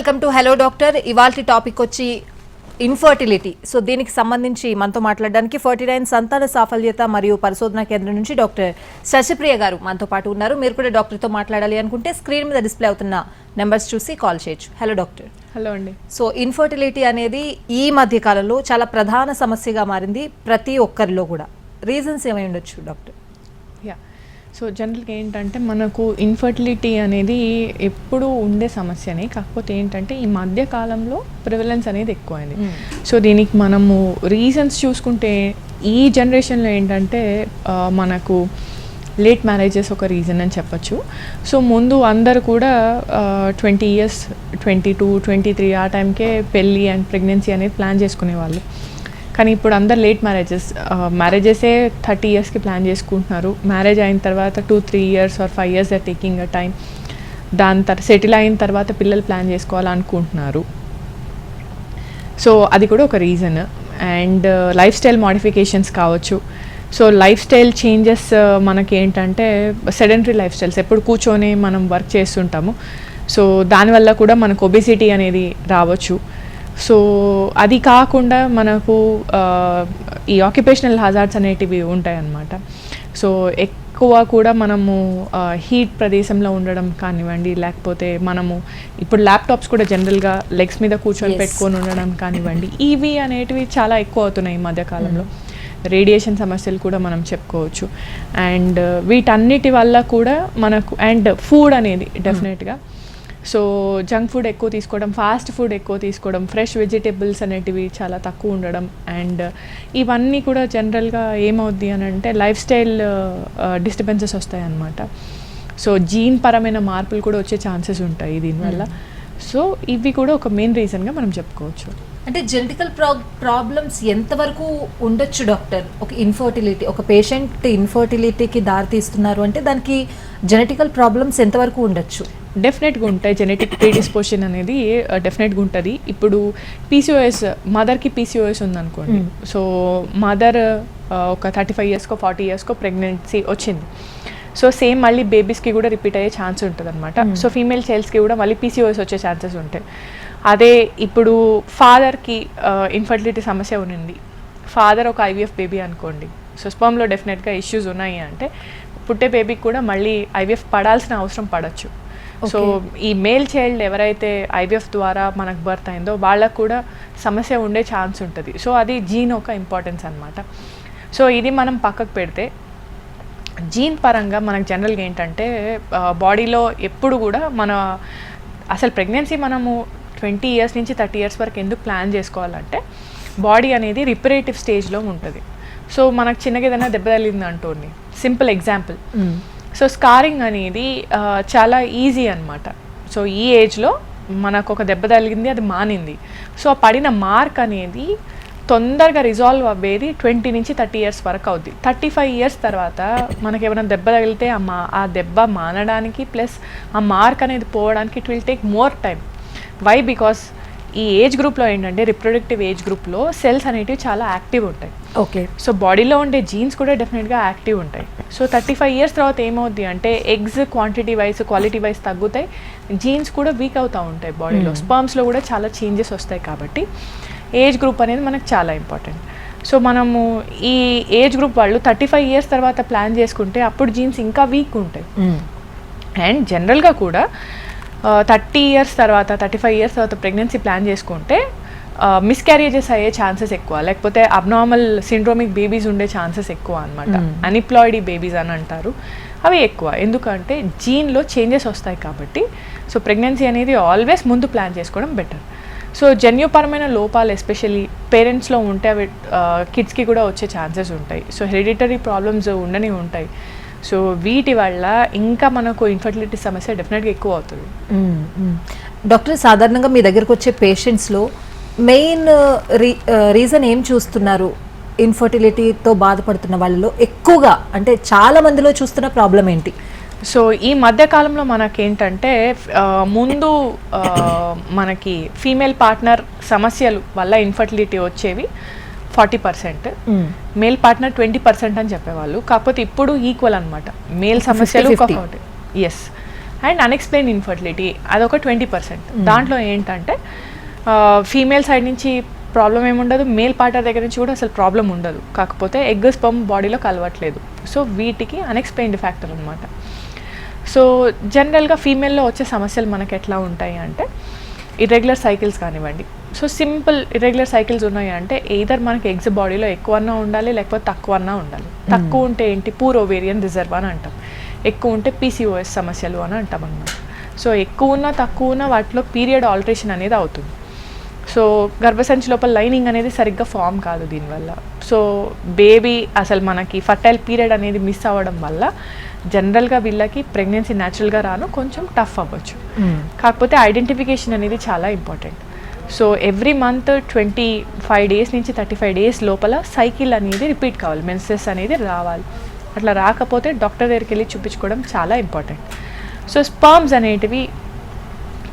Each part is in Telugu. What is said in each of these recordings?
Welcome to hello doctor. ఇవాల్టి టాపిక్ వచ్చి ఇన్ఫర్టిలిటీ. సో దీనికి సంబంధించి మనతో మాట్లాడడానికి 49 సంతాన సాఫల్యత మరియు పరిశోధన కేంద్రం నుంచి డాక్టర్ శశిప్రియ గారు మనతో పాటు ఉన్నారు. మీరు కూడా డాక్టర్తో మాట్లాడాలి అనుకుంటే స్క్రీన్ మీద డిస్ప్లే అవుతున్న నెంబర్స్ చూసి కాల్ చేయొచ్చు. Hello doctor. హలో అండి. సో ఇన్ఫర్టిలిటీ అనేది ఈ మధ్య కాలంలో చాలా ప్రధాన సమస్యగా మారింది ప్రతి ఒక్కరిలో కూడా. రీజన్స్ ఏమై ఉండొచ్చు డాక్టర్? సో జనరల్గా ఏంటంటే మనకు ఇన్ఫర్టిలిటీ అనేది ఎప్పుడూ ఉండే సమస్యనే, కాకపోతే ఏంటంటే ఈ మధ్య కాలంలో ప్రివలెన్స్ అనేది ఎక్కువైంది. సో దీనికి మనము రీజన్స్ చూసుకుంటే ఈ జనరేషన్లో ఏంటంటే మనకు లేట్ మ్యారేజెస్ ఒక రీజన్ అని చెప్పచ్చు. సో ముందు అందరు కూడా 20 years 22, 23 ఆ టైంకే పెళ్ళి అండ్ ప్రెగ్నెన్సీ అనేది ప్లాన్ చేసుకునేవాళ్ళు. కానీ ఇప్పుడు అందరు లేట్ మ్యారేజెసే 30 yearsకి ప్లాన్ చేసుకుంటున్నారు. మ్యారేజ్ అయిన తర్వాత 2-3 years or 5 years they taking a time. దాని తర్వాత సెటిల్ అయిన తర్వాత పిల్లలు ప్లాన్ చేసుకోవాలనుకుంటున్నారు. సో అది కూడా ఒక reason. And life style modifications కావచ్చు. సో లైఫ్ స్టైల్ చేంజెస్ మనకి ఏంటంటే సెడెంటరీ లైఫ్ స్టైల్స్, ఎప్పుడు కూర్చొని మనం వర్క్ చేస్తుంటాము. సో దానివల్ల కూడా మనకు ఒబెసిటీ అనేది రావచ్చు. సో అది కాకుండా మనకు ఈ ఆక్యుపేషనల్ హజార్డ్స్ అనేటివి ఉంటాయన్నమాట. సో ఎక్కువ కూడా మనము హీట్ ప్రదేశంలో ఉండడం కానివ్వండి, లేకపోతే మనము ఇప్పుడు ల్యాప్టాప్స్ కూడా జనరల్గా లెగ్స్ మీద కూర్చొని పెట్టుకొని ఉండడం కానివ్వండి, ఇవి అనేటివి చాలా ఎక్కువ అవుతున్నాయి ఈ మధ్యకాలంలో. రేడియేషన్ సమస్యలు కూడా మనం చెప్పుకోవచ్చు. అండ్ వీటన్నిటి వల్ల కూడా మనకు అండ్ ఫుడ్ అనేది డెఫినెట్గా సో జంక్ ఫుడ్ ఎక్కువ తీసుకోవడం, ఫాస్ట్ ఫుడ్ ఎక్కువ తీసుకోవడం, ఫ్రెష్ వెజిటేబుల్స్ అనేటివి చాలా తక్కువ ఉండడం, అండ్ ఇవన్నీ కూడా జనరల్గా ఏమవుద్ది అని అంటే లైఫ్ స్టైల్ డిస్టర్బెన్సెస్ వస్తాయి అన్నమాట. సో జీన్ పరమైన మార్పులు కూడా వచ్చే ఛాన్సెస్ ఉంటాయి దీనివల్ల. సో ఇవి కూడా ఒక మెయిన్ రీజన్గా మనం చెప్పుకోవచ్చు. అంటే జెనెటికల్ ప్రాబ్లమ్స్ ఎంతవరకు ఉండొచ్చు డాక్టర్? ఒక ఇన్ఫర్టిలిటీ, ఒక పేషెంట్ ఇన్ఫర్టిలిటీకి దారితీస్తున్నారు అంటే దానికి జెనెటికల్ ప్రాబ్లమ్స్ ఎంతవరకు ఉండొచ్చు? డెఫినెట్గా ఉంటాయి. జెనెటిక్ ప్రీడిస్పోజిషన్ అనేది డెఫినెట్గా ఉంటుంది. ఇప్పుడు పీసీఓఎస్, మదర్కి పీసీఓఎస్ ఉందనుకోండి. సో మదర్ ఒక 35 yearsకో 40 yearsకో ప్రెగ్నెన్సీ వచ్చింది. సో సేమ్ మళ్ళీ బేబీస్కి కూడా రిపీట్ అయ్యే ఛాన్స్ ఉంటుంది అనమాట. సో ఫీమేల్ చైల్డ్స్కి కూడా మళ్ళీ పీసీఓఎస్ వచ్చే ఛాన్సెస్ ఉంటాయి. అదే ఇప్పుడు ఫాదర్కి ఇన్ఫర్టిలిటీ సమస్య ఉంది, ఫాదర్ ఒక ఐవీఎఫ్ బేబీ అనుకోండి. సో స్పర్మ్లో డెఫినెట్గా ఇష్యూస్ ఉన్నాయి అంటే పుట్టే బేబీకి కూడా మళ్ళీ ఐవీఎఫ్ పడాల్సిన అవసరం పడవచ్చు. సో ఈ మేల్ చైల్డ్ ఎవరైతే ఐవీఎఫ్ ద్వారా మనకు బర్త్ అయిందో వాళ్ళకు కూడా సమస్య ఉండే ఛాన్స్ ఉంటుంది. సో అది జీన్ ఒక ఇంపార్టెన్స్ అనమాట. సో ఇది మనం పక్కకు పెడితే జీన్ పరంగా మనకు జనరల్గా ఏంటంటే బాడీలో ఎప్పుడు కూడా మన అసలు ప్రెగ్నెన్సీ మనము 20 years నుంచి 30 years వరకు ఎందుకు ప్లాన్ చేసుకోవాలంటే బాడీ అనేది రిపరేటివ్ స్టేజ్లో ఉంటుంది. సో మనకు చిన్నగా ఏదైనా దెబ్బ తగిలింది అంటోండి, సింపుల్ ఎగ్జాంపుల్. సో స్కారింగ్ అనేది చాలా ఈజీ అనమాట. సో ఈ ఏజ్లో మనకు ఒక దెబ్బ తగిలింది, అది మానింది. సో ఆ పడిన మార్క్ అనేది తొందరగా రిజాల్వ్ అవ్వేది 20 నుంచి 30 years వరకు అవుద్ది. 35 years తర్వాత మనకి ఏమైనా దెబ్బ తగిలితే ఆ దెబ్బ మానడానికి ప్లస్ ఆ మార్క్ అనేది పోవడానికి it will take more time. Why? Because ఈ ఏజ్ గ్రూప్లో ఏంటంటే రిప్రొడక్టివ్ ఏజ్ గ్రూప్లో సెల్స్ అనేటివి చాలా యాక్టివ్ ఉంటాయి. ఓకే. సో బాడీలో ఉండే జీన్స్ కూడా డెఫినెట్గా యాక్టివ్ ఉంటాయి. సో 35 years తర్వాత ఏమవుద్ది అంటే eggs quantity wise quality wise తగ్గుతాయి, జీన్స్ కూడా వీక్ అవుతూ ఉంటాయి బాడీలో. స్పర్మ్స్లో కూడా చాలా చేంజెస్ వస్తాయి. కాబట్టి ఏజ్ గ్రూప్ అనేది మనకు చాలా ఇంపార్టెంట్. సో మనము ఈ ఏజ్ గ్రూప్ వాళ్ళు 35 years తర్వాత ప్లాన్ చేసుకుంటే అప్పుడు జీన్స్ ఇంకా వీక్ ఉంటాయి. అండ్ జనరల్గా కూడా 30 years తర్వాత 35 years తర్వాత ప్రెగ్నెన్సీ ప్లాన్ చేసుకుంటే మిస్క్యారేజెస్ అయ్యే ఛాన్సెస్ ఎక్కువ, లేకపోతే అబ్నార్మల్ సిండ్రోమిక్ బేబీస్ ఉండే ఛాన్సెస్ ఎక్కువ అనమాట. అన్ఎంప్లాయిడీ బేబీస్ అని అంటారు, అవి ఎక్కువ. ఎందుకంటే జీన్లో చేంజెస్ వస్తాయి కాబట్టి. సో ప్రెగ్నెన్సీ అనేది ఆల్వేస్ ముందు ప్లాన్ చేసుకోవడం బెటర్. సో జన్యుపరమైన లోపాలు ఎస్పెషల్లీ పేరెంట్స్లో ఉంటే అవి కిడ్స్కి కూడా వచ్చే ఛాన్సెస్ ఉంటాయి. సో హెరిడిటరీ ప్రాబ్లమ్స్ ఉండని ఉంటాయి. సో వీటి వల్ల ఇంకా మనకు ఇన్ఫర్టిలిటీ సమస్య డెఫినెట్గా ఎక్కువ అవుతుంది. డాక్టర్, సాధారణంగా మీ దగ్గరకు వచ్చే పేషెంట్స్లో మెయిన్ రీజన్ ఏం చూస్తున్నారు? ఇన్ఫర్టిలిటీతో బాధపడుతున్న వాళ్ళలో ఎక్కువగా అంటే చాలా మందిలో చూస్తున్న ప్రాబ్లం ఏంటి? సో ఈ మధ్యకాలంలో మనకేంటంటే ముందు మనకి ఫీమేల్ పార్ట్నర్ సమస్యలు వల్ల ఇన్ఫర్టిలిటీ వచ్చేవి 40%, మేల్ పార్ట్నర్ 20% అని చెప్పేవాళ్ళు. కాకపోతే ఇప్పుడు ఈక్వల్ అనమాట, మేల్ సమస్యలు 40. ఎస్, అండ్ అన్ఎక్స్ప్లెయిన్ ఇన్ఫర్టిలిటీ అదొక 20%. దాంట్లో ఏంటంటే ఫీమేల్ సైడ్ నుంచి ప్రాబ్లం ఏముండదు, మేల్ పార్ట్నర్ దగ్గర నుంచి కూడా అసలు ప్రాబ్లం ఉండదు, కాకపోతే ఎగ్ స్పర్మ్ బాడీలో కలవట్లేదు. సో వీటికి అన్ఎక్స్ప్లెయిన్డ్ ఫ్యాక్టర్ అనమాట. సో జనరల్గా ఫీమేల్లో వచ్చే సమస్యలు మనకి ఎట్లా ఉంటాయి అంటే ఇర్రెగ్యులర్ సైకిల్స్ కానివ్వండి. సో సింపుల్ ఇర్రెగ్యులర్ సైకిల్స్ ఉన్నాయి అంటే ఎయిదర్ మనకి ఎగ్స్ బాడీలో ఎక్కువన్నా ఉండాలి లేకపోతే తక్కువన్నా ఉండాలి. తక్కువ ఉంటే ఏంటి పూర్ ఓవేరియన్ రిజర్వ్ అని అంటాం, ఎక్కువ ఉంటే పీసీఓఎస్ సమస్యలు అని అంటాం అన్నమాట. సో ఎక్కువ ఉన్నా తక్కువ ఉన్నా వాటిలో పీరియడ్ ఆల్టరేషన్ అనేది అవుతుంది. సో గర్భసంచి లోపల లైనింగ్ అనేది సరిగ్గా ఫామ్ కాదు దీనివల్ల. సో బేబీ అసలు మనకి ఫర్టైల్ పీరియడ్ అనేది మిస్ అవ్వడం వల్ల జనరల్గా వీళ్ళకి ప్రెగ్నెన్సీ న్యాచురల్గా రాను కొంచెం టఫ్ అవ్వచ్చు. కాకపోతే ఐడెంటిఫికేషన్ అనేది చాలా important. So every month 25 days నుంచి 35 డేస్ లోపల సైకిల్ అనేది రిపీట్ కావాలి, మెన్సెస్ అనేది రావాలి. అట్లా రాకపోతే డాక్టర్ దగ్గరికి వెళ్ళి చూపించుకోవడం చాలా ఇంపార్టెంట్. సో స్పర్మ్స్ అనేటివి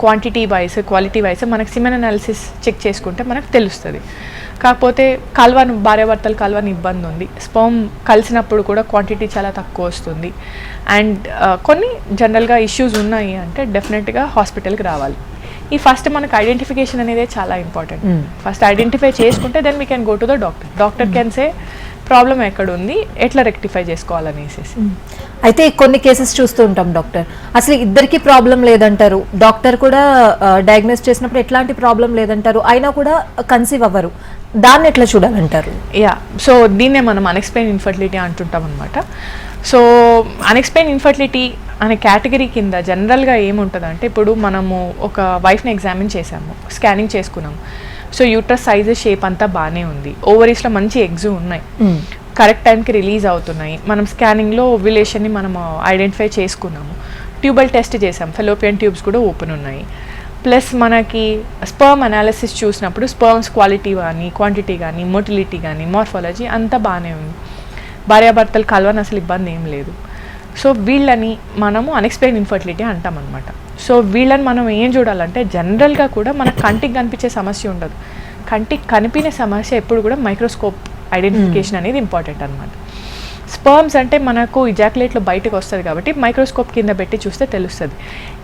క్వాంటిటీ వైజ్ క్వాలిటీ వైజ్ మనకు సిమెన్ అనాలిసిస్ చెక్ చేసుకుంటే మనకు తెలుస్తుంది. కాకపోతే భార్యాభర్తలు కలవని ఇబ్బంది ఉంది, స్పర్మ్ కలిసినప్పుడు కూడా క్వాంటిటీ చాలా తక్కువ వస్తుంది. అండ్ కొన్ని జనరల్గా ఇష్యూస్ ఉన్నాయి అంటే డెఫినెట్గా హాస్పిటల్కి రావాలి. ఈ ఫస్ట్ మనకు ఐడెంటిఫికేషన్ అనేది చాలా ఇంపార్టెంట్. ఫస్ట్ ఐడెంటిఫై చేసుకుంటే then we can go to the doctor can say problem ఎక్కడ ఉంది, ఎట్లా రెక్టిఫై చేసుకోవాలనేసి. అయితే కొన్ని కేసెస్ చూస్తూ ఉంటాం డాక్టర్, అసలు ఇద్దరికి ప్రాబ్లం లేదంటారు, డాక్టర్ కూడా డయాగ్నోస్ చేసినప్పుడు ఎట్లాంటి ప్రాబ్లం లేదంటారు, అయినా కూడా కన్సీవ్ అవ్వరు, దాన్ని ఎట్లా చూడాలంటారు? సో దీన్నే మనం అన్ఎక్స్ప్లెయిన్ ఇన్ఫర్టిలిటీ అంటుంటాం అనమాట. సో అన్ఎక్స్ప్లెయిన్ ఇన్ఫర్టిలిటీ అనే కేటగిరీ కింద జనరల్గా ఏముంటుందంటే ఇప్పుడు మనము ఒక వైఫ్ని ఎగ్జామిన్ చేసాము, స్కానింగ్ చేసుకున్నాము. సో యూట్రస్ సైజ్ షేప్ అంతా బాగానే ఉంది, ఓవరీస్లో మంచి ఎగ్స్ ఉన్నాయి, కరెక్ట్ టైంకి రిలీజ్ అవుతున్నాయి, మనం స్కానింగ్లో ఓవ్యులేషన్ని మనము ఐడెంటిఫై చేసుకున్నాము, ట్యూబల్ టెస్ట్ చేసాం, ఫెలోపియన్ ట్యూబ్స్ కూడా ఓపెన్ ఉన్నాయి, ప్లస్ మనకి స్పర్మ్ అనాలిసిస్ చూసినప్పుడు స్పర్మ్స్ క్వాలిటీ కానీ క్వాంటిటీ కానీ మోటిలిటీ కానీ మార్ఫాలజీ అంతా బాగానే ఉంది, భార్యాభర్తలు కలవని అసలు ఇబ్బంది ఏం లేదు. సో వీళ్ళని మనము అన్ఎక్స్ప్లెయిన్ ఇన్ఫర్టిలిటీ అంటాం అనమాట. సో వీళ్ళని మనం ఏం చూడాలంటే జనరల్గా కూడా మనకు కంటికి కనిపించే సమస్య ఉండదు, కంటికి కనిపించే సమస్య ఎప్పుడు కూడా మైక్రోస్కోప్ ఐడెంటిఫికేషన్ అనేది ఇంపార్టెంట్ అనమాట. స్పర్మ్స్ అంటే మనకు ఇజాక్యులేట్లో బయటకు వస్తుంది కాబట్టి మైక్రోస్కోప్ కింద పెట్టి చూస్తే తెలుస్తుంది.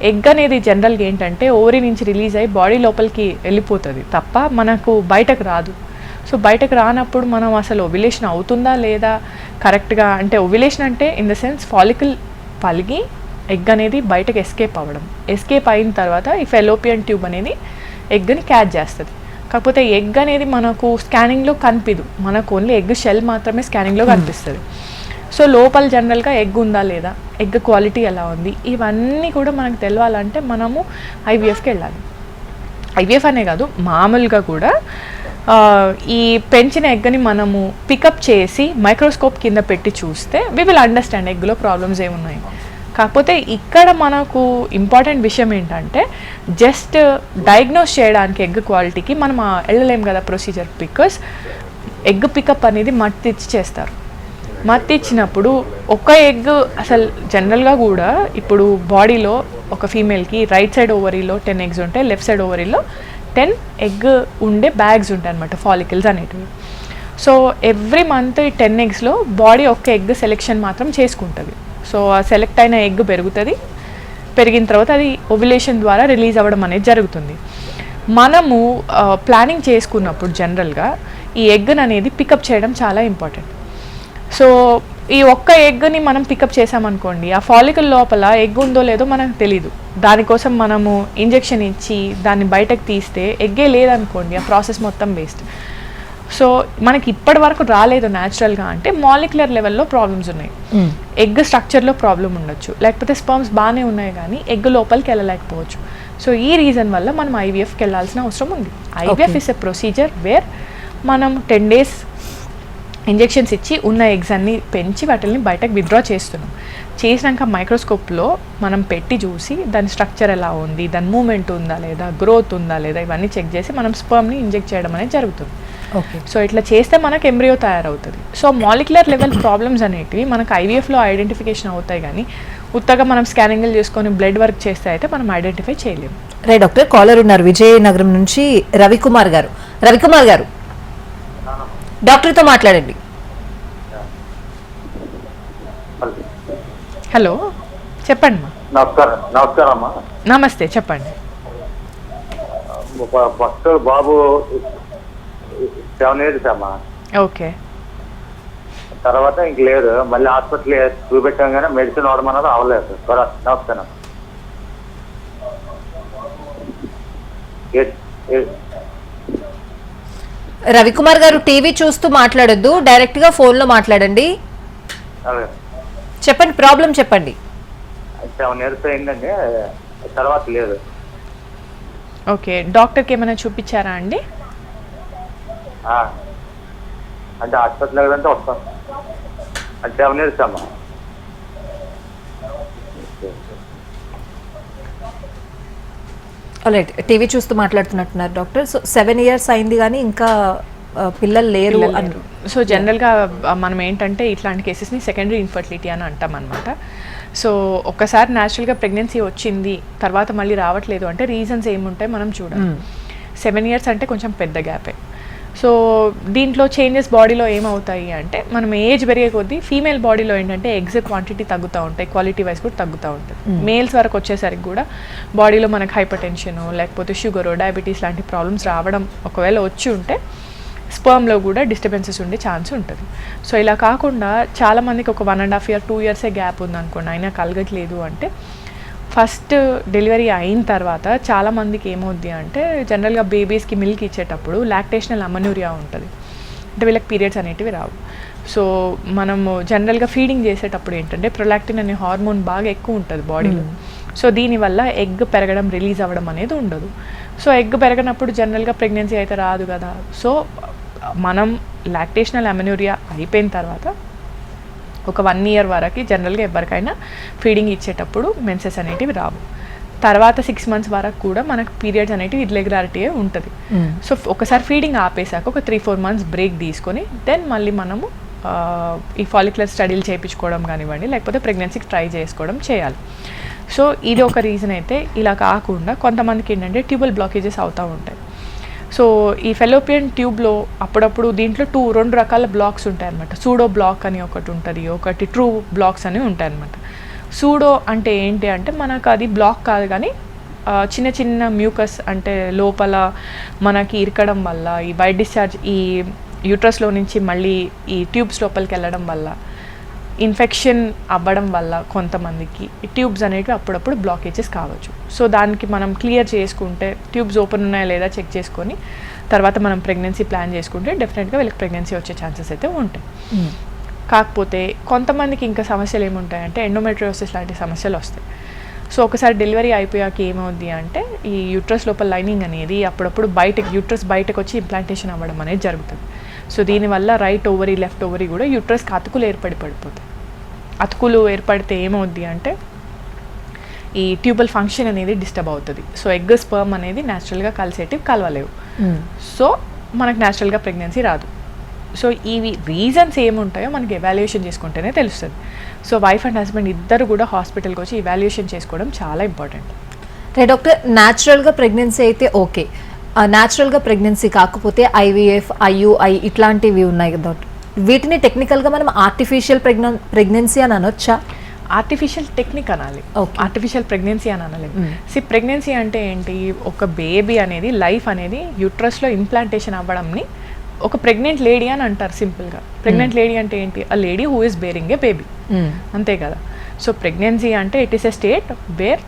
ఎగ్ అనేది జనరల్గా ఏంటంటే ఓవరీ నుంచి రిలీజ్ అయ్యి బాడీ లోపలికి వెళ్ళిపోతుంది తప్ప మనకు బయటకు రాదు. సో బయటకు రానప్పుడు మనం అసలు ఓవ్యులేషన్ అవుతుందా లేదా కరెక్ట్గా, అంటే ఓవ్యులేషన్ అంటే ఇన్ ద సెన్స్ ఫాలికల్ పలిగి ఎగ్ అనేది బయటకు ఎస్కేప్ అవ్వడం, ఎస్కేప్ అయిన తర్వాత ఈ ఫెలోపియన్ ట్యూబ్ అనేది ఎగ్ని క్యాచ్ చేస్తుంది. కాకపోతే ఎగ్ అనేది మనకు స్కానింగ్లో కనిపిదు, మనకు ఓన్లీ ఎగ్ షెల్ మాత్రమే స్కానింగ్లో కనిపిస్తుంది. సో లోపల జనరల్గా ఎగ్ ఉందా లేదా, ఎగ్ క్వాలిటీ ఎలా ఉంది, ఇవన్నీ కూడా మనకు తెలవాలంటే మనము ఐవీఎఫ్కి వెళ్ళాలి. ఐవీఎఫ్ అనే కాదు మామూలుగా కూడా ఈ పెంచిన ఎగ్ని మనము పికప్ చేసి మైక్రోస్కోప్ కింద పెట్టి చూస్తే వి విల్ అండర్స్టాండ్ ఎగ్లో ప్రాబ్లమ్స్ ఏమున్నాయి. కాకపోతే ఇక్కడ మనకు ఇంపార్టెంట్ విషయం ఏంటంటే జస్ట్ డయాగ్నోస్ చేయడానికి ఎగ్ క్వాలిటీకి మనం వెళ్ళలేం కదా ప్రొసీజర్, బికాస్ ఎగ్ పికప్ అనేది మట్టి ఇచ్చి చేస్తారు. మట్టి ఇచ్చినప్పుడు ఒక ఎగ్ అసలు జనరల్గా కూడా ఇప్పుడు బాడీలో ఒక ఫీమేల్కి రైట్ సైడ్ ఓవరీలో 10 eggs ఉంటాయి, లెఫ్ట్ సైడ్ ఓవరీలో 10 egg ఉండే బ్యాగ్స్ ఉంటాయి అనమాట, ఫాలికల్స్ అనేటివి. సో ఎవ్రీ మంత్ ఈ 10 eggsలో బాడీ ఒక్క ఎగ్ సెలెక్షన్ మాత్రం చేసుకుంటుంది. సో ఆ సెలెక్ట్ అయిన ఎగ్ పెరుగుతుంది, పెరిగిన తర్వాత అది ఓవ్యులేషన్ ద్వారా రిలీజ్ అవ్వడం అనేది జరుగుతుంది. మనము ప్లానింగ్ చేసుకున్నప్పుడు జనరల్గా ఈ ఎగ్ని అనేది పికప్ చేయడం చాలా ఇంపార్టెంట్. సో ఈ ఒక్క ఎగ్ని మనం పికప్ చేసామనుకోండి, ఆ ఫాలికల్ లోపల ఎగ్ ఉందో లేదో మనకు తెలీదు, దానికోసం మనము ఇంజెక్షన్ ఇచ్చి దాన్ని బయటకు తీస్తే ఎగ్గే లేదనుకోండి, ఆ ప్రాసెస్ మొత్తం వేస్ట్. సో మనకి ఇప్పటి వరకు రాలేదు న్యాచురల్గా అంటే మాలిక్యులర్ లెవెల్లో ప్రాబ్లమ్స్ ఉన్నాయి, ఎగ్ స్ట్రక్చర్లో ప్రాబ్లం ఉండొచ్చు, లేకపోతే స్పర్మ్స్ బాగానే ఉన్నాయి కానీ ఎగ్ లోపలికి వెళ్ళలేకపోవచ్చు. సో ఈ రీజన్ వల్ల మనం ఐవీఎఫ్కి వెళ్ళాల్సిన అవసరం ఉంది. IVF is a procedure where మనం 10 days ఇంజెక్షన్స్ ఇచ్చి ఉన్న ఎగ్స్ అన్ని పెంచి వాటిని బయటకు విత్డ్రా చేస్తున్నాం. చేసినాక మైక్రోస్కోప్లో మనం పెట్టి చూసి దాని స్ట్రక్చర్ ఎలా ఉంది, దాని మూమెంట్ ఉందా లేదా, గ్రోత్ ఉందా లేదా, ఇవన్నీ చెక్ చేసి మనం స్పర్మ్ని ఇంజెక్ట్ చేయడం అనేది జరుగుతుంది. సో ఇట్లా చేస్తే మనకు ఎంబ్రియో తయారవుతుంది. సో మాలిక్యులర్ లెవెల్ ప్రాబ్లమ్స్ అనేటివి మనకు ఐవీఎఫ్లో ఐడెంటిఫికేషన్ అవుతాయి కానీ ఉత్తగా మనం స్కానింగ్లు చేసుకొని బ్లడ్ వర్క్ చేస్తే అయితే మనం ఐడెంటిఫై చేయలేము. రైట్ డాక్టర్, కాలర్ ఉన్నారు విజయనగరం నుంచి రవికుమార్ గారు. రవికుమార్ గారు డాక్టర్తో మాట్లాడండి. హలో చెప్పండి మా. నమస్కారం అమ్మా. నమస్తే, చెప్పండి. ఫస్ట్ బాబు 7 years అమ్మా. ఓకే. తర్వాత ఇంక లేదు, మళ్ళీ హాస్పిటల్ చూపెట్టాం కానీ మెడిసిన్ వాడమన్నది అవ్వలేదు. నమస్కారం. రవికుమార్ గారు, టీవీ చూస్తూ మాట్లాడొద్దు, డైరెక్ట్ గా ఫోన్ లో మాట్లాడండి. చెప్పండి, ప్రాబ్లం చెప్పండి. 7 years అయిందండి, తర్వాత లేదు. ఓకే, డాక్టర్కి ఏమైనా చూపించారా అండి? అంటే హాస్పిటల్ అంటే వస్తాం. అంటే 7 years అమ్మా. ఆల్రైట్, టీవీ చూస్తూ మాట్లాడుతున్నట్టున్నారు డాక్టర్. సో 7 years అయింది కానీ ఇంకా పిల్లలు లేరు అని. సో జనరల్గా మనం ఏంటంటే ఇట్లాంటి కేసెస్ని సెకండరీ ఇన్ఫర్టిలిటీ అని అంటాం అనమాట. సో ఒక్కసారి న్యాచురల్గా ప్రెగ్నెన్సీ వచ్చింది, తర్వాత మళ్ళీ రావట్లేదు అంటే రీజన్స్ ఏముంటాయి మనం చూడాలి. 7 years అంటే కొంచెం పెద్ద గ్యాపే. సో దీంట్లో చేంజెస్ బాడీలో ఏమవుతాయి అంటే, మనం ఏజ్ పెరిగే కొద్దీ ఫీమేల్ బాడీలో ఏంటంటే ఎగ్స్ క్వాంటిటీ తగ్గుతూ ఉంటాయి, క్వాలిటీ వైజ్ కూడా తగ్గుతూ ఉంటుంది. మేల్స్ వరకు వచ్చేసరికి కూడా బాడీలో మనకు హైపర్ టెన్షన్ లేకపోతే షుగర్, డయాబెటీస్ లాంటి ప్రాబ్లమ్స్ రావడం ఒకవేళ వచ్చి ఉంటే స్పర్మ్లో కూడా డిస్టర్బెన్సెస్ ఉండే ఛాన్స్ ఉంటుంది. సో ఇలా కాకుండా చాలామందికి ఒక 1.5 year 2 years గ్యాప్ ఉందనుకోండి, అయినా కలగట్లేదు అంటే ఫస్ట్ డెలివరీ అయిన తర్వాత చాలామందికి ఏమవుద్ది అంటే జనరల్గా బేబీస్కి మిల్క్ ఇచ్చేటప్పుడు లాక్టేషనల్ అమనూరియా ఉంటుంది, అంటే వీళ్ళకి పీరియడ్స్ అనేటివి రావు. సో మనము జనరల్గా ఫీడింగ్ చేసేటప్పుడు ఏంటంటే ప్రొలాక్టిన్ అనే హార్మోన్ బాగా ఎక్కువ ఉంటుంది బాడీలో. సో దీనివల్ల ఎగ్ పెరగడం, రిలీజ్ అవ్వడం అనేది ఉండదు. సో ఎగ్ పెరగనప్పుడు జనరల్గా ప్రెగ్నెన్సీ అయితే రాదు కదా. సో మనం లాక్టేషనల్ అమెనూరియా అయిపోయిన తర్వాత ఒక 1 year వరకు జనరల్గా ఎవరికైనా ఫీడింగ్ ఇచ్చేటప్పుడు మెన్సెస్ అనేటివి రావు. తర్వాత 6 months వరకు కూడా మనకు పీరియడ్స్ అనేటివి ఇర్రెగ్యులారిటీ ఉంటుంది. సో ఒకసారి ఫీడింగ్ ఆపేసాక ఒక 3-4 months బ్రేక్ తీసుకొని దెన్ మళ్ళీ మనము ఈ ఫాలిక్యులర్ స్టడీలు చేయించుకోవడం కానివ్వండి, లేకపోతే ప్రెగ్నెన్సీకి ట్రై చేసుకోవడం చేయాలి. సో ఇది ఒక రీజన్ అయితే. ఇలా కాకుండా కొంతమందికి ఏంటంటే ట్యూబల్ బ్లాకేజెస్ అవుతూ ఉంటాయి. సో ఈ ఫెలోపియన్ ట్యూబ్లో అప్పుడప్పుడు దీంట్లో 2 రకాల బ్లాక్స్ ఉంటాయి అన్నమాట. సూడో బ్లాక్ అని ఒకటి ఉంటుంది, ఒకటి ట్రూ బ్లాక్స్ అని ఉంటాయి అన్నమాట. సూడో అంటే ఏంటి అంటే మనకు అది బ్లాక్ కాదు కానీ చిన్న చిన్న మ్యూకస్ అంటే లోపల మనకి ఇరకడం వల్ల ఈ వైట్ డిశ్చార్జ్ ఈ యూట్రస్లో నుంచి మళ్ళీ ఈ ట్యూబ్స్ లోపలికి వెళ్ళడం వల్ల, ఇన్ఫెక్షన్ అవ్వడం వల్ల కొంతమందికి ఈ ట్యూబ్స్ అనేవి అప్పుడప్పుడు బ్లాకేజెస్ కావచ్చు. సో దానికి మనం క్లియర్ చేసుకుంటే, ట్యూబ్స్ ఓపెన్ ఉన్నాయా లేదా చెక్ చేసుకొని తర్వాత మనం ప్రెగ్నెన్సీ ప్లాన్ చేసుకుంటే డెఫినెట్గా వీళ్ళకి ప్రెగ్నెన్సీ వచ్చే ఛాన్సెస్ అయితే ఉంటాయి. కాకపోతే కొంతమందికి ఇంకా సమస్యలు ఏముంటాయంటే ఎండోమెట్రియోసిస్ లాంటి సమస్యలు వస్తాయి. సో ఒకసారి డెలివరీ అయిపోయాక ఏమవుద్ది అంటే ఈ యూట్రస్ లోపల లైనింగ్ అనేది అప్పుడప్పుడు యూట్రస్ బయటకు వచ్చి ఇంప్లాంటేషన్ అవ్వడం అనేది జరుగుతుంది. సో దీనివల్ల రైట్ ఓవరీ, లెఫ్ట్ ఓవరీ కూడా యూట్రస్కి అతుకులు పడిపోతాయి. అతుకులు ఏర్పడితే ఏమవుద్ది అంటే ఈ ట్యూబల్ ఫంక్షన్ అనేది డిస్టర్బ్ అవుతుంది. సో ఎగ్ స్పర్మ్ అనేది న్యాచురల్గా కలిసేటివి కలవలేవు. సో మనకు న్యాచురల్గా ప్రెగ్నెన్సీ రాదు. సో ఇవి రీజన్స్ ఏముంటాయో మనకి ఎవాల్యుయేషన్ చేసుకుంటేనే తెలుస్తుంది. సో వైఫ్ అండ్ హస్బెండ్ ఇద్దరు కూడా హాస్పిటల్కి వచ్చి ఎవాల్యుయేషన్ చేసుకోవడం చాలా ఇంపార్టెంట్. డాక్టర్, న్యాచురల్గా ప్రెగ్నెన్సీ అయితే ఓకే, న్యాచురల్గా ప్రెగ్నెన్సీ కాకపోతే IVF, IUI ఇట్లాంటివి ఉన్నాయి కదా, వీటిని టెక్నికల్గా మనం ఆర్టిఫిషియల్ ప్రెగ్నెన్సీ అని అనొచ్చా? ఆర్టిఫిషియల్ టెక్నిక్ అనాలి, ఆర్టిఫిషియల్ ప్రెగ్నెన్సీ అని అనలేదు. ప్రెగ్నెన్సీ అంటే ఏంటి, ఒక బేబీ అనేది లైఫ్ అనేది యూట్రస్లో ఇంప్లాంటేషన్ అవ్వడంని ఒక ప్రెగ్నెంట్ లేడీ అని అంటారు సింపుల్గా. ప్రెగ్నెంట్ లేడీ అంటే ఏంటి, a lady who is bearing A baby, అంతే కదా. సో ప్రెగ్నెన్సీ అంటే it is a state where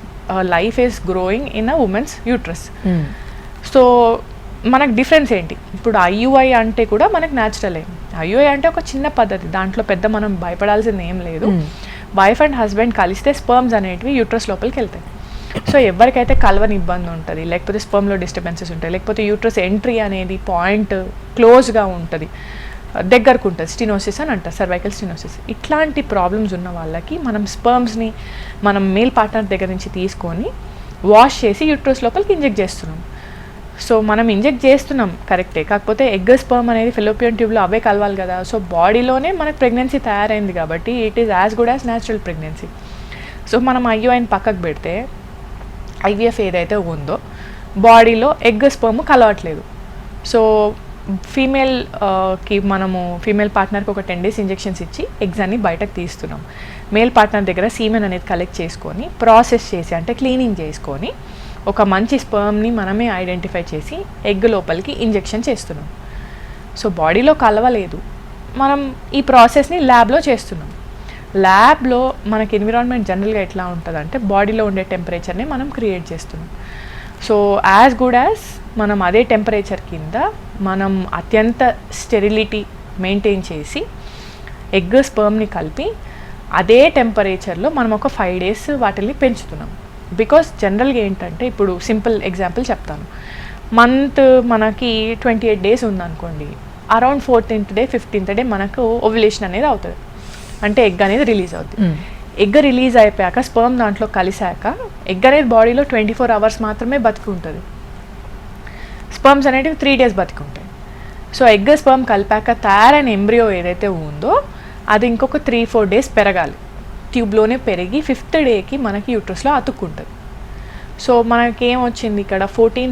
life is growing in a women's uterus. So మనకు డిఫరెన్స్ ఏంటి, ఇప్పుడు IUI అంటే కూడా మనకు న్యాచురలే. IUI అంటే ఒక చిన్న పద్ధతి, దాంట్లో పెద్ద మనం భయపడాల్సింది ఏం లేదు. వైఫ్ అండ్ హస్బెండ్ కలిస్తే స్పర్మ్స్ అనేటివి యూట్రస్ లోపలికి వెళ్తాయి. సో ఎవరికైతే కలవని ఇబ్బంది ఉంటుంది, లేకపోతే స్పర్మ్లో డిస్టర్బెన్సెస్ ఉంటాయి, లేకపోతే యూట్రస్ ఎంట్రీ అనేది పాయింట్ క్లోజ్గా ఉంటుంది, దగ్గరకు ఉంటుంది, స్టినోసిస్ అని అంటారు, సర్వైకల్ స్టినోసిస్. ఇట్లాంటి ప్రాబ్లమ్స్ ఉన్న వాళ్ళకి మనం స్పర్మ్స్ని మనం మేల్ పార్ట్నర్ దగ్గర నుంచి తీసుకొని వాష్ చేసి యూట్రస్ లోపలికి ఇంజెక్ట్ చేస్తున్నాం. సో మనం ఇంజెక్ట్ చేస్తున్నాం కరెక్టే, కాకపోతే ఎగ్ స్పర్మ్ అనేది ఫెలోపియన్ ట్యూబ్లో అవే కలవాలి కదా. సో బాడీలోనే మనకు ప్రెగ్నెన్సీ తయారైంది కాబట్టి it is as good as natural pregnancy. So మనం IUIని పక్కకు పెడితే IVF ఏదైతే ఉందో బాడీలో ఎగ్ స్పర్మ్ కలవట్లేదు. సో ఫీమేల్కి మనము ఫీమేల్ పార్ట్నర్కి ఒక 10 days ఇంజెక్షన్స్ ఇచ్చి ఎగ్స్ అన్ని బయటకు తీస్తున్నాం. మేల్ పార్ట్నర్ దగ్గర సీమెన్ అనేది కలెక్ట్ చేసుకొని ప్రాసెస్ చేసి అంటే క్లీనింగ్ చేసుకొని ఒక మంచి స్పర్మ్ని మనమే ఐడెంటిఫై చేసి ఎగ్ లోపలికి ఇంజెక్షన్ చేస్తున్నాం. సో బాడీలో కలవలేదు, మనం ఈ ప్రాసెస్ని ల్యాబ్లో చేస్తున్నాం. ల్యాబ్లో మనకి ఎన్విరాన్మెంట్ జనరల్గా ఎట్లా ఉంటుందంటే బాడీలో ఉండే టెంపరేచర్ని మనం క్రియేట్ చేస్తున్నాం. సో యాజ్ గుడ్ యాజ్ మనం అదే టెంపరేచర్ కింద మనం అత్యంత స్టెరిలిటీ మెయింటైన్ చేసి ఎగ్ స్పర్మ్ని కలిపి అదే టెంపరేచర్లో మనం ఒక 5 days వాటిని పెంచుతున్నాం. బికాస్ జనరల్గా ఏంటంటే ఇప్పుడు సింపుల్ ఎగ్జాంపుల్ చెప్తాను. మంత్ మనకి 28 days ఉందనుకోండి, around 14th day 15th day మనకు ఓవ్యులేషన్ అనేది అవుతుంది, అంటే ఎగ్ అనేది రిలీజ్ అవుతుంది. ఎగ్ రిలీజ్ అయిపోయాక స్పర్మ్ దాంట్లో కలిసాక ఎగ్ అనేది బాడీలో 24 hours మాత్రమే బతికి ఉంటుంది. స్పర్మ్స్ అనేటివి 3 days బతికి ఉంటాయి. సో ఎగ్ స్పర్మ్ కలిపాక తయారైన ఎంబ్రియో ఏదైతే ఉందో అది ఇంకొక 3-4 days పెరగాలి. ట్యూబ్లోనే పెరిగి 5th dayకి మనకి యూట్రస్లో అతుక్కుంటుంది. సో మనకి ఏమొచ్చింది ఇక్కడ 14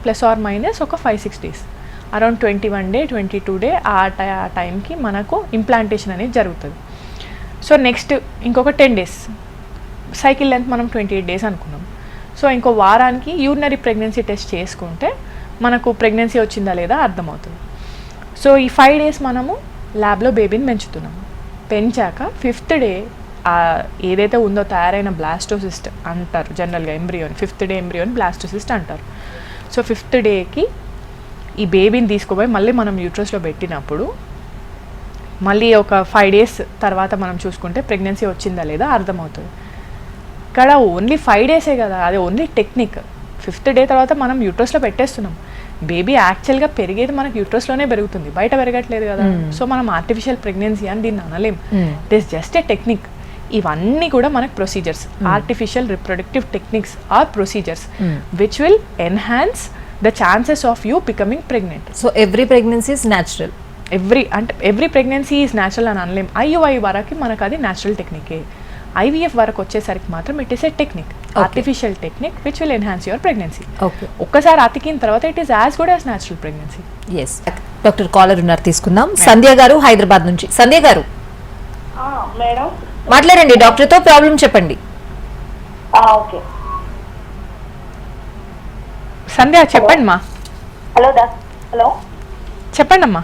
ప్లస్ ఆర్ మైనస్ ఒక 5-6 days, అరౌండ్ 21 day 22 day ఆ టైంకి మనకు ఇంప్లాంటేషన్ అనేది జరుగుతుంది. సో నెక్స్ట్ ఇంకొక 10 days, సైకిల్ లెంత్ మనం 28 days అనుకున్నాం. సో ఇంకో వారానికి యూరినరీ ప్రెగ్నెన్సీ టెస్ట్ చేసుకుంటే మనకు ప్రెగ్నెన్సీ వచ్చిందా లేదా అర్థమవుతుంది. సో ఈ 5 days మనము ల్యాబ్లో బేబీని పెంచుతున్నాము. పెంచాక 5th day ఏదైతే ఉందో తయారైన బ్లాస్టోసిస్ట్ అంటారు జనరల్గా ఎంబ్రియోని, 5th day ఎంబ్రియోని బ్లాస్టోసిస్ట్ అంటారు. సో 5th dayకి ఈ బేబీని తీసుకుపోయి మళ్ళీ మనం యూట్రస్లో పెట్టినప్పుడు మళ్ళీ ఒక 5 days తర్వాత మనం చూసుకుంటే ప్రెగ్నెన్సీ వచ్చిందా లేదా అర్థమవుతుంది. ఇక్కడ ఓన్లీ 5 days కదా, అది ఓన్లీ టెక్నిక్. 5th day తర్వాత మనం యూట్రస్లో పెట్టేస్తున్నాం. బేబీ యాక్చువల్గా పెరిగేది మనకు యూట్రస్లోనే పెరుగుతుంది, బయట పెరగట్లేదు కదా. సో మనం ఆర్టిఫిషియల్ ప్రెగ్నెన్సీ అని దీన్ని అనలేం. It is just a technique. ఇవన్నీ కూడా మనకు procedures, artificial reproductive techniques are procedures which will enhance the chances of you becoming pregnant. So every pregnancy is natural. Every pregnancy is natural అని అనలేం. ఐయుఐ వరకు మనకు అది న్యాచురల్ టెక్నికే. IVF వరకు వచ్చేసరికి మాత్రం it is a technique, artificial technique which will enhance your pregnancy. ఒక్కసారి అతికిన తర్వాత it is as good as natural pregnancy. Yes doctor, caller ఉన్నారు, తీసుకుందాం. సంధ్య గారు హైదరాబాద్ నుంచి. సంధ్య గారు మేడం మాట్లాడండి, డాక్టర్తో ప్రాబ్లం చెప్పండి. ఓకే సంధ్య చెప్పండి మా. హలో హలో చెప్పండి అమ్మా.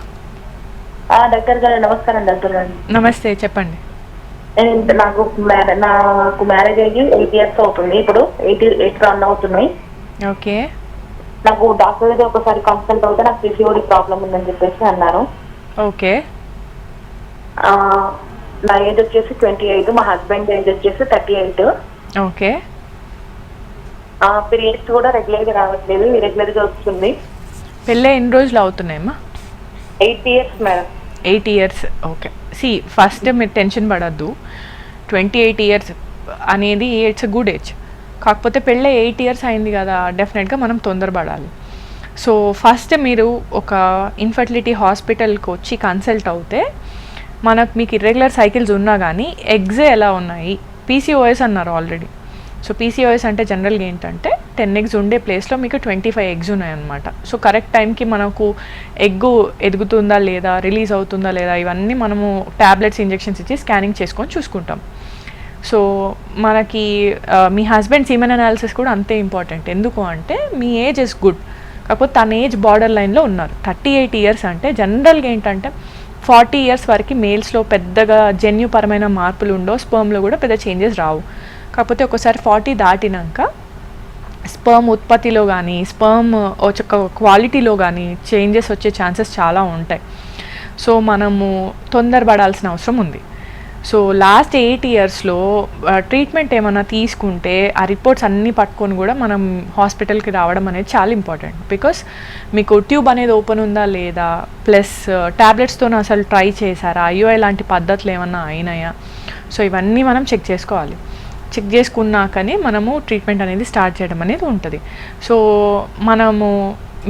డాక్టర్ గారు నమస్కారం. డాక్టర్ గారు నమస్తే, చెప్పండి. నాకు మ్యారేజ్ అయ్యి 8 years అవుతుంది, ఇప్పుడు 8 రన్ అవుతున్నాయి. ఓకే, నాకు డాక్టర్ దగ్గర ఒకసారి కన్సల్ట్ అవుతే నాకు PCOD ప్రాబ్లం ఉందని చెప్పేసి అన్నారు. ఓకే, నా ఏజ్ వచ్చేసి 28, మా హస్బెండ్ ఏజ్ వచ్చేసి 38. ఓకే, పీరియడ్స్ కూడా రెగ్యులర్ గా రావట్లేదు, ఇరెగ్యులర్ గా వస్తుంది. పెళ్ళి ఎన్ని రోజులు అవుతున్నాయమ్మా? 8 years madam. 8 years. Okay, first మీరు టెన్షన్ పడద్దు. 28 years అనేది ఇట్స్ అ గుడ్ ఏజ్. కాకపోతే పెళ్ళి 8 years అయింది కదా, డెఫినెట్గా మనం తొందరపడాలి. సో ఫస్ట్ మీరు ఒక ఇన్ఫర్టిలిటీ హాస్పిటల్కి వచ్చి కన్సల్ట్ అవుతే మీకు ఇర్రెగ్యులర్ సైకిల్స్ ఉన్నా కానీ ఎగ్స్ ఎలా ఉన్నాయి, PCOS అన్నారు ఆల్రెడీ. సో PCOS అంటే జనరల్గా ఏంటంటే 10 eggs ఉండే ప్లేస్లో మీకు 25 eggs ఉన్నాయన్నమాట. సో కరెక్ట్ టైంకి మనకు ఎగ్గు ఎదుగుతుందా లేదా, రిలీజ్ అవుతుందా లేదా, ఇవన్నీ మనము ట్యాబ్లెట్స్ ఇంజెక్షన్స్ ఇచ్చి స్కానింగ్ చేసుకొని చూసుకుంటాం. సో మనకి మీ హస్బెండ్ సీమెన్ అనాలిసిస్ కూడా అంతే ఇంపార్టెంట్. ఎందుకు అంటే మీ ఏజ్ ఇస్ గుడ్, కాకపోతే తన ఏజ్ బార్డర్ లైన్లో ఉన్నారు. 38 years అంటే జనరల్గా ఏంటంటే 40 years వరకు మేల్స్లో పెద్దగా జన్యుపరమైన మార్పులు ఉండవు, స్పర్మ్లో కూడా పెద్ద చేంజెస్ రావు. కాకపోతే ఒకసారి 40 దాటినాక స్పర్మ్ ఉత్పత్తిలో కానీ స్పర్మ్ క్వాలిటీలో కానీ చేంజెస్ వచ్చే ఛాన్సెస్ చాలా ఉంటాయి. సో మనము తొందరపడాల్సిన అవసరం ఉంది. సో లాస్ట్ 8 yearsలో ట్రీట్మెంట్ ఏమైనా తీసుకుంటే ఆ రిపోర్ట్స్ అన్నీ పట్టుకొని కూడా మనం హాస్పిటల్కి రావడం అనేది చాలా ఇంపార్టెంట్. బికాస్ మీకు ట్యూబ్ అనేది ఓపెన్ ఉందా లేదా, ప్లస్ ట్యాబ్లెట్స్తో అసలు ట్రై చేశారా, IUI లాంటి పద్ధతులు ఏమన్నా అయినాయా, సో ఇవన్నీ మనం చెక్ చేసుకోవాలి. చెక్ చేసుకున్నాకనే మనము ట్రీట్మెంట్ అనేది స్టార్ట్ చేయడం అనేది ఉంటుంది. సో మనము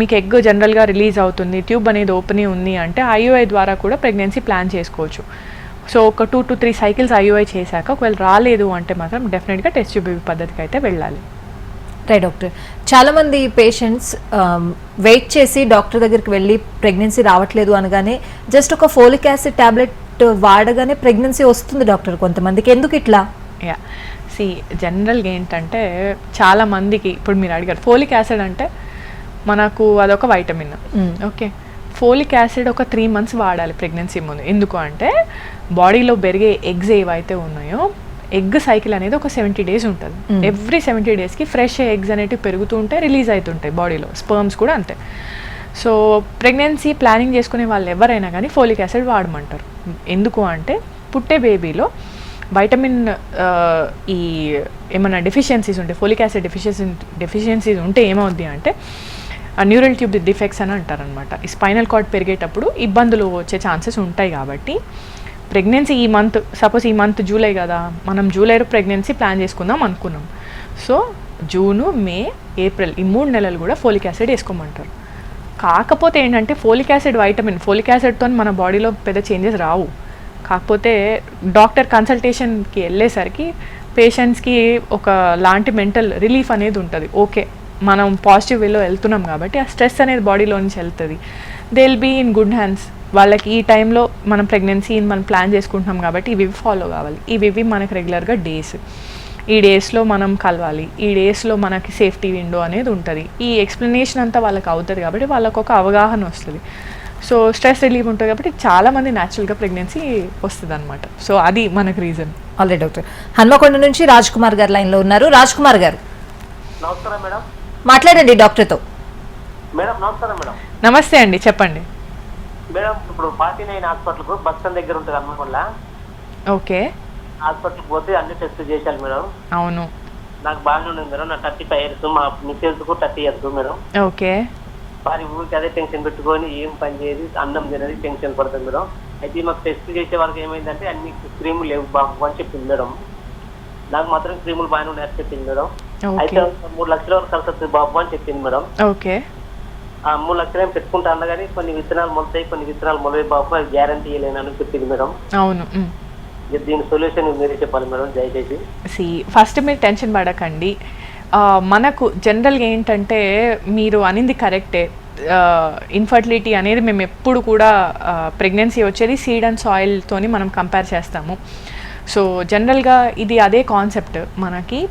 మీకు ఎగ్ జనరల్గా రిలీజ్ అవుతుంది, ట్యూబ్ అనేది ఓపెన్ ఉంది అంటే IUI ద్వారా కూడా ప్రెగ్నెన్సీ ప్లాన్ చేసుకోవచ్చు. సో ఒక 2 to 3 cycles IUI చేశాక ఒకవేళ రాలేదు అంటే మాత్రం డెఫినెట్గా టెస్ట్ ట్యూబ్ బేబీ పద్ధతికి అయితే వెళ్ళాలి. రైట్ డాక్టర్, చాలా మంది పేషెంట్స్ వెయిట్ చేసి డాక్టర్ దగ్గరికి వెళ్ళి ప్రెగ్నెన్సీ రావట్లేదు అనగానే జస్ట్ ఒక ఫోలిక్ యాసిడ్ టాబ్లెట్ వాడగానే ప్రెగ్నెన్సీ వస్తుంది డాక్టర్ కొంతమందికి, ఎందుకు ఇట్లా? యా సి జనరల్గా ఏంటంటే చాలా మందికి ఇప్పుడు మీరు అడిగారు ఫోలిక్ యాసిడ్ అంటే మనకు అదొక వైటమిన్. ఓకే, ఫోలిక్ యాసిడ్ ఒక 3 months వాడాలి ప్రెగ్నెన్సీ ముందు. ఎందుకు అంటే బాడీలో పెరిగే ఎగ్స్ ఏవైతే ఉన్నాయో ఎగ్ సైకిల్ అనేది ఒక 70 days ఉంటుంది. ఎవ్రీ 70 daysకి ఫ్రెష్ ఎగ్స్ అనేటివి పెరుగుతూ ఉంటాయి, రిలీజ్ అవుతుంటాయి బాడీలో. స్పర్మ్స్ కూడా అంతే. సో ప్రెగ్నెన్సీ ప్లానింగ్ చేసుకునే వాళ్ళు ఎవరైనా కానీ ఫోలిక్ యాసిడ్ వాడమంటారు. ఎందుకు అంటే పుట్టే బేబీలో వైటమిన్ ఈ ఏమైనా డెఫిషియన్సీస్ ఉంటే, ఫోలిక్ యాసిడ్ డెఫిషియన్సీస్ ఉంటే ఏమవుద్ది అంటే న్యూరల్ ట్యూబ్ డిఫెక్ట్స్ అని అంటారనమాట. ఈ స్పైనల్ కార్డ్ పెరిగేటప్పుడు ఇబ్బందులు వచ్చే ఛాన్సెస్ ఉంటాయి. కాబట్టి ప్రెగ్నెన్సీ ఈ మంత్, సపోజ్ ఈ మంత్ జూలై కదా, మనం జూలైలో ప్రెగ్నెన్సీ ప్లాన్ చేసుకుందాం అనుకున్నాం. సో జూను, మే, ఏప్రిల్ ఈ 3 నెలలు కూడా ఫోలిక్ యాసిడ్ వేసుకోమంటారు. కాకపోతే ఏంటంటే ఫోలిక్ యాసిడ్ వైటమిన్, ఫోలిక్ యాసిడ్తో మన బాడీలో పెద్ద చేంజెస్ రావు. కాకపోతే డాక్టర్ కన్సల్టేషన్కి వెళ్ళేసరికి పేషెంట్స్కి ఒక లాంటి మెంటల్ రిలీఫ్ అనేది ఉంటుంది. ఓకే, మనం పాజిటివ్ వేలో వెళ్తున్నాం కాబట్టి ఆ స్ట్రెస్ అనేది బాడీలో నుంచి వెళ్తుంది. They will be in good hands. వాళ్ళకి ఈ టైంలో మనం ప్రెగ్నెన్సీని మనం ప్లాన్ చేసుకుంటున్నాం కాబట్టి ఇవి ఫాలో కావాలి. ఇవి మనకు రెగ్యులర్గా డేస్, ఈ డేస్లో మనం కలవాలి, ఈ డేస్లో మనకి సేఫ్టీ విండో అనేది ఉంటుంది. ఈ ఎక్స్ప్లెనేషన్ అంతా వాళ్ళకి అవుతుంది కాబట్టి వాళ్ళకు ఒక అవగాహన వస్తుంది. సో స్ట్రెస్ రిలీఫ్ ఉంటుంది కాబట్టి చాలామంది న్యాచురల్గా ప్రెగ్నెన్సీ వస్తుంది అనమాట. సో అది మనకు రీజన్. ఆల్రెడీ డాక్టర్ హన్మకొండ నుంచి రాజ్ కుమార్ గారు లైన్లో ఉన్నారు. రాజ్ కుమార్ గారు నమస్కారం మేడం. మాట్లాడండి డాక్టర్తో. మేడం నమస్కారం మేడం. నమస్తే అండి, చెప్పండి మేడం. ఇప్పుడు 49 హాస్పిటల్కు బస్ స్టాండ్ దగ్గర ఉంటుంది అన్నమాట. ఓకే, హాస్పిటల్కి పోతే అన్ని టెస్ట్ చేశాను మేడం. అవును, నాకు బాగానే ఉంది మేడం. నా 35 years, మా మిస్సెస్కు 30 years మేడం. ఓకే. వారి ఊరికి అదే టెన్షన్ పెట్టుకొని ఏం పని చేయదు, అన్నం తినది, టెన్షన్ పడుతుంది మేడం. అయితే మాకు టెస్ట్ చేసే వరకు ఏమైందంటే అన్ని క్రీములు లేవు బాబు అని చెప్పింది మేడం. నాకు మాత్రం క్రీములు బాగానే ఉన్నాయని చెప్పింది మేడం. అయితే 3 లక్షల వరకు ఖర్చు వస్తుంది బాబు అని చెప్పింది మేడం. ఓకే, ఆ 3 లక్షలు ఏం పెట్టుకుంటా అన్నా కానీ కొన్ని విత్తనాలు మొలతాయి, కొన్ని విత్తనాలు మొలవే బాబు, అది గ్యారంటీ ఇవ్వలేనని చెప్పింది మేడం. అవును. దీని సొల్యూషన్ మీరే చెప్పాలి మేడం దయచేసి. ఫస్ట్ మీరు టెన్షన్ పడకండి. మనకు జనరల్గా ఏంటంటే మీరు అనింది కరెక్టే. ఇన్ఫర్టిలిటీ అనేది మేము ఎప్పుడు కూడా ప్రెగ్నెన్సీ వచ్చేది సీడ్ అండ్ సాయిల్తోని మనం కంపేర్ చేస్తాము. సో జనరల్గా ఇది అదే కాన్సెప్ట్. మనకి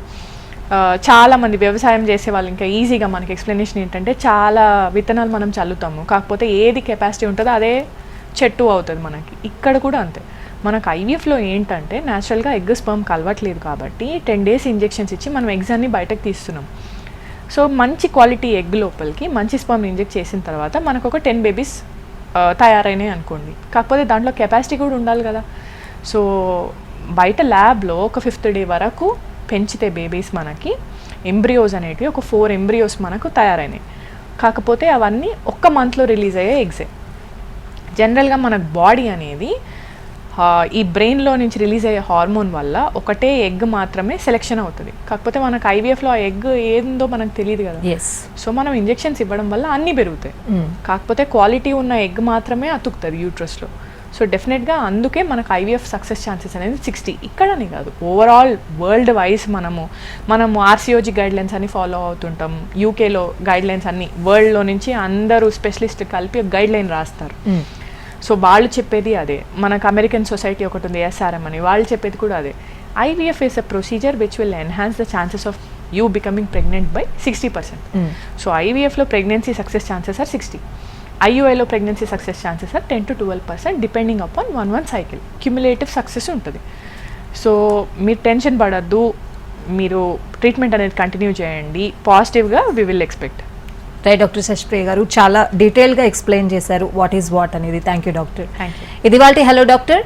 చాలామంది వ్యవసాయం చేసే వాళ్ళు ఇంకా ఈజీగా మనకి ఎక్స్ప్లెనేషన్ ఏంటంటే చాలా విత్తనాలు మనం చల్లుతాము, కాకపోతే ఏది కెపాసిటీ ఉంటుందో అదే చెట్టు అవుతుంది. మనకి ఇక్కడ కూడా అంతే. మనకు ఐవీఎఫ్లో ఏంటంటే న్యాచురల్గా ఎగ్ స్పర్మ్ కలవట్లేదు కాబట్టి 10 days ఇంజెక్షన్స్ ఇచ్చి మనం ఎగ్స్ అన్ని బయటకు తీస్తున్నాం. సో మంచి క్వాలిటీ ఎగ్ లోపలికి మంచి స్పర్మ్ ఇంజెక్ట్ చేసిన తర్వాత మనకు ఒక 10 babies తయారైనాయి అనుకోండి. కాకపోతే దాంట్లో కెపాసిటీ కూడా ఉండాలి కదా. సో బయట ల్యాబ్లో ఒక 5th day వరకు పెంచితే బేబీస్ మనకి ఎంబ్రియోస్ అనేటివి ఒక 4 embryos మనకు తయారైనాయి. కాకపోతే అవన్నీ ఒక్క మంత్లో రిలీజ్ అయ్యే ఎగ్సే. జనరల్గా మన బాడీ అనేది ఈ బ్రెయిన్లో నుంచి రిలీజ్ అయ్యే హార్మోన్ వల్ల ఒకటే ఎగ్ మాత్రమే సెలెక్షన్ అవుతుంది. కాకపోతే మనకు ఐవీఎఫ్లో ఆ ఎగ్ ఏందో మనకు తెలియదు కదా. సో మనం ఇంజెక్షన్స్ ఇవ్వడం వల్ల అన్నీ పెరుగుతాయి. కాకపోతే క్వాలిటీ ఉన్న ఎగ్ మాత్రమే అతుకుతుంది యూట్రస్లో. సో డెఫినెట్గా అందుకే మనకు ఐవీఎఫ్ సక్సెస్ ఛాన్సెస్ అనేది 60. ఇక్కడనే కాదు, ఓవరాల్ వరల్డ్ వైజ్ మనము ఆర్సిఓజీ గైడ్లైన్స్ అని ఫాలో అవుతుంటాం. యూకేలో గైడ్లైన్స్ అన్ని వరల్డ్లో నుంచి అందరూ స్పెషలిస్ట్ కలిపి గైడ్లైన్ రాస్తారు. సో వాళ్ళు చెప్పేది అదే. మనకు అమెరికన్ సొసైటీ ఒకటి ఉంది SRM అని, వాళ్ళు చెప్పేది కూడా అదే. IVF is a procedure which will enhance the chances of you becoming pregnant by 60%. So IVFలో pregnancy success chances are 60. IUIలో pregnancy success chances are 10 to 12% depending upon 1 cycle. Cumulative success ఉంటుంది. సో మీరు టెన్షన్ పడద్దు, మీరు ట్రీట్మెంట్ అనేది కంటిన్యూ చేయండి. పాజిటివ్గా we will expect. Right doctor Sashipriya garu చాలా డీటెయిల్గా ఎక్స్ప్లెయిన్ చేశారు వాట్ ఈజ్ వాట్ అనేది. Thank you doctor. Thank you. ఇది వాళ్ళ హలో డాక్టర్.